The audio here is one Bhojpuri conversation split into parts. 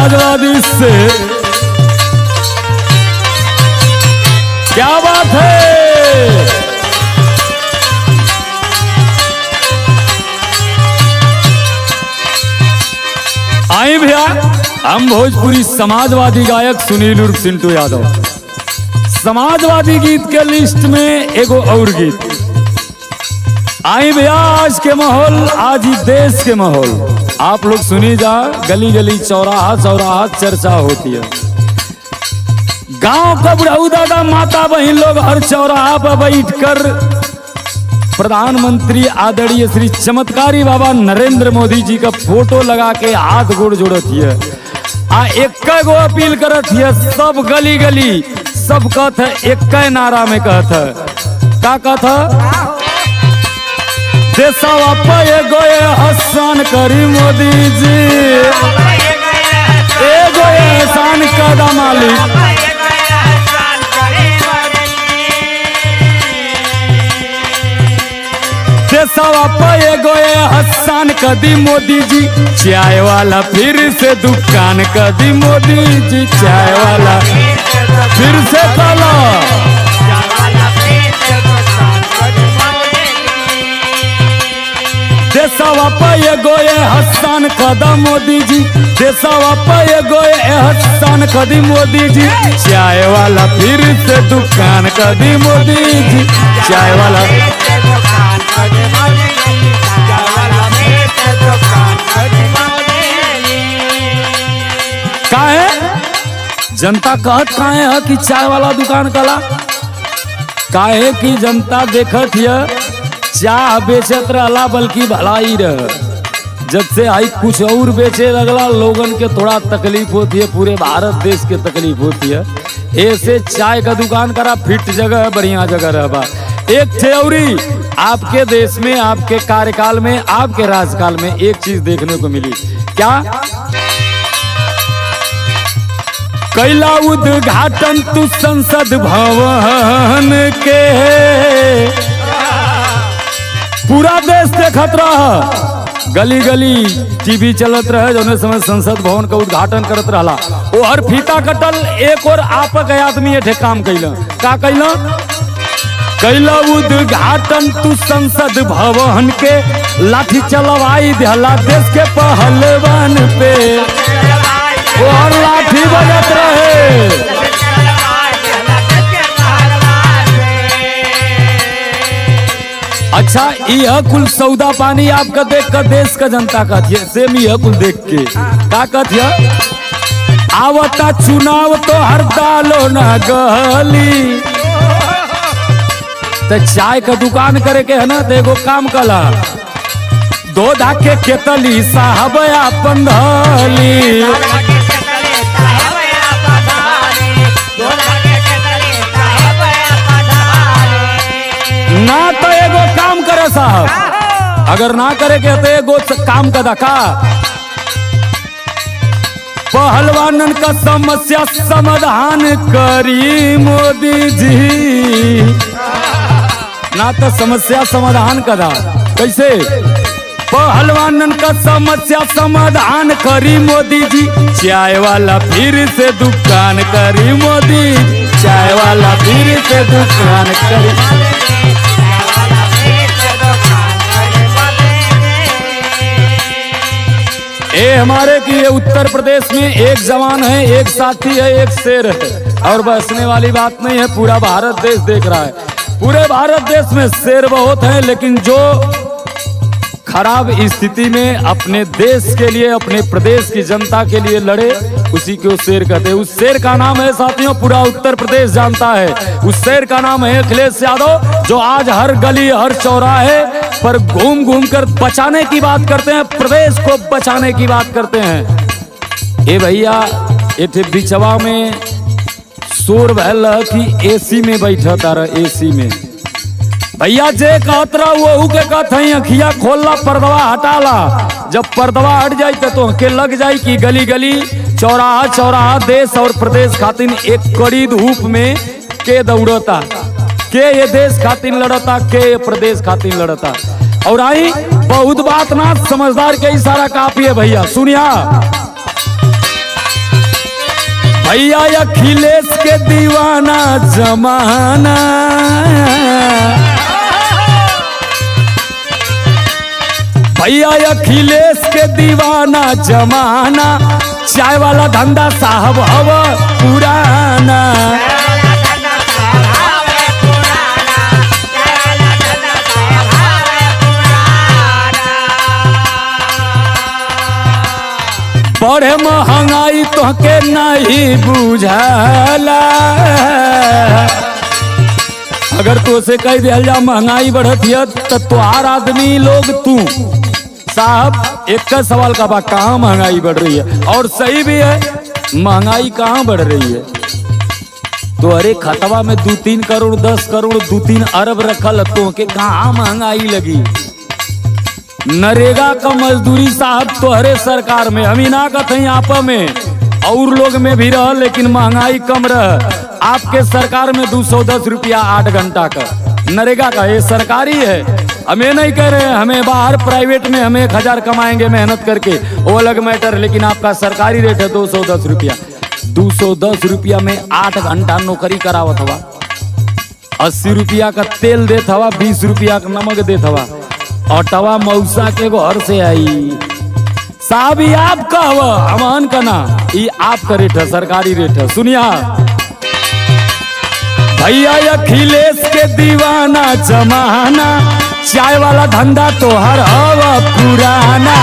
समाजवादी से। क्या बात है। आई भैया, हम भोजपुरी समाजवादी गायक सुनील उर्फ चिंटू यादव। समाजवादी गीत के लिस्ट में एगो और गीत। आई भैया, आज के माहौल, आज ही देश के माहौल आप लोग सुनी जा। गली गली चौराहा चौराहा चर्चा होती है। गांव का बुढ़ऊ दादा माता बहन लोग हर चौराहा पर बैठकर प्रधानमंत्री आदरणीय श्री चमत्कारी बाबा नरेंद्र मोदी जी का फोटो लगा के हाथ गोड़ जोड़त है आ एक गो अपील करत है। सब गली गली सब कहत है, एक नारा में कहत है। का कहत है? देशवा पे गोए हसन करी मोदी जी, एगो एहसान कदा मालिक। देशवा पे गोए हसन कदी मोदी जी, चाय वाला फिर से दुकान कदी मोदी जी। चाय वाला फिर से कला। देशवा पे गोए हसन कदा मोदी जी, देशवा पे गोए हसन कदी मोदी जी। चाय वाला फिर से दुकान कदी मोदी जी। चाय वाला काहे जनता कहत काहे है कि चाय वाला दुकान कला? काहे कि जनता देखत है चाह बेचत रहला बल्कि भलाई रह। जब से आई कुछ और बेचे लगला, लोगन के थोड़ा तकलीफ होती है, पूरे भारत देश के तकलीफ होती है। ऐसे चाय का दुकान करा, फिट जगह है, बढ़िया जगह रहबा। एक थ्योरी आपके देश में, आपके कार्यकाल में, आपके राजकाल में एक चीज देखने को मिली। क्या? कैला उद्घाटन तू संसद भवन के, पूरा देश देखत रहा। गली गली टीवी चलत रहे, जो समय संसद भवन का उद्घाटन करत रहला। वो हर फीता कटल, एक और आपक आदमी एठे काम कैला। का कैला? कैला उद्घाटन तू संसद भवन के, लाठी चलवाई दिहला देश के पहलवान पे। वो हर लाठी बजत रहे। अच्छा, यह कुल सौदा पानी आपका देख कर देश का जनता कहती है, सेम यह कुल देख के का कहती है? आवता चुनाव तो हर दालो न गली। तो चाय का दुकान करे के है ना, तो एगो काम कला, दो धाके केतली साहब अपन धली। ना तो एगो काम करे साहब, अगर ना करे के तो एगो काम का दका, पहलवानन का समस्या समाधान करी मोदी जी। ना तो समस्या समाधान करा, कैसे? पहलवानन का समस्या समाधान करी मोदी जी। चाय वाला फिर से दुकान करी मोदी। चाय वाला फिर से दुकान करी। ये हमारे की ये उत्तर प्रदेश में एक जवान है, एक साथी है, एक शेर है। और बसने वाली बात नहीं है, पूरा भारत देश देख रहा है। पूरे भारत देश में शेर बहुत है, लेकिन जो खराब स्थिति में अपने देश के लिए, अपने प्रदेश की जनता के लिए लड़े, उसी को शेर कहते हैं। उस शेर का नाम है साथियों, पूरा उत्तर प्रदेश जानता है। उस शेर का नाम है अखिलेश यादव, जो आज हर गली हर चौराहे पर घूम घूम कर बचाने की बात करते हैं, प्रदेश को बचाने की बात करते हैं। ए भैया, ये बिचवा में शोर भैल कि एसी में बैठा तारा, एसी में भैया जे कहत रहा वो के कहत है, अखिया खोलला पर्दवा हटाला। जब पर्दवा हट जाए तो के लग जाए कि गली गली चौराहा चौराहा देश और प्रदेश खातिर एक कड़ी धूप में के दौड़ता, के ये देश खातिर लड़ता, के ये प्रदेश खातिर लड़ता। और आई बहुत बात ना, समझदार के इशारा काफी है भैया, सुनिया। भैया अखिलेश के दीवाना जमाना, भैया अखिलेश के दीवाना जमाना, चाय वाला धंधा साहब हवा पुराना। बड़े महंगाई तोहके नहीं बुझाला, अगर तो से कह दिया जा महंगाई बढ़त है तो तुहार आदमी लोग तू साहब एक सवाल का बा, कहाँ महंगाई बढ़ रही है? और सही भी है, महंगाई कहाँ बढ़ रही है? तो अरे खतवा में 2-3 करोड़ 10 करोड़ 2-3 अरब रखल तो के कहाँ महंगाई लगी? नरेगा का मजदूरी साहब तो हरे सरकार में, हम ही ना कहते आप में और लोग में भी रह, लेकिन महंगाई कम रह। आपके सरकार में 210 रुपया 8 घंटा का नरेगा का, ये सरकारी है। हमें नहीं कह रहे हैं, हमें बाहर प्राइवेट में हम 1000 कमाएंगे मेहनत करके, वो अलग मैटर, लेकिन आपका सरकारी रेट है 210 रुपया। 210 रुपया में 8 घंटा नौकरी करावत हवा, 80 रुपया का तेल देत हवा, 20 रुपया का नमक देत हवा, ऑटवा मौसा के घर से आई साहब। ये आपका हवा, अमान का ना, ये आपका रेट है, सरकारी रेट है। सुनिया भैया अखिलेश के दीवाना जमाना, चाय वाला धंधा तो हर हवा पुराना।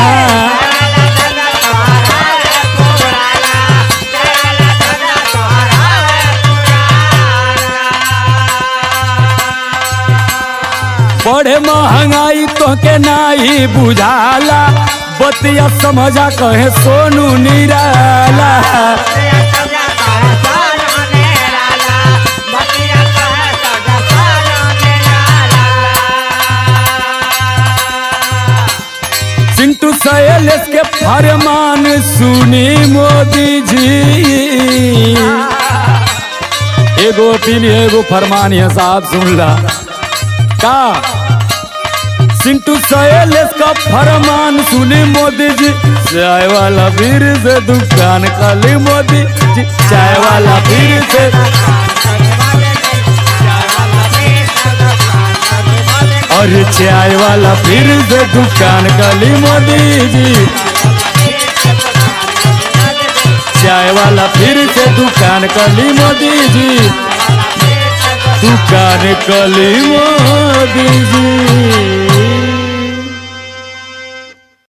बड़े महंगाई तो के नाही बुझाला, बतिया समझा कहे सोनू निराला। चिंटू सैलेश के फरमान सुनी मोदी जी, एगो अपील है एगो फरमान है साहब, सुन ला का। चिंटू सैलेश का फरमान सुनी मोदी जी, चाय वाला फिर से दुकान खाली मोदी जी, चाय वाला फिर से, अरे चाय वाला फिर से दुकान खाली मोदी जी, चाय वाला फिर से दुकान खाली मोदी जी, दुकान खाली मोदी जी।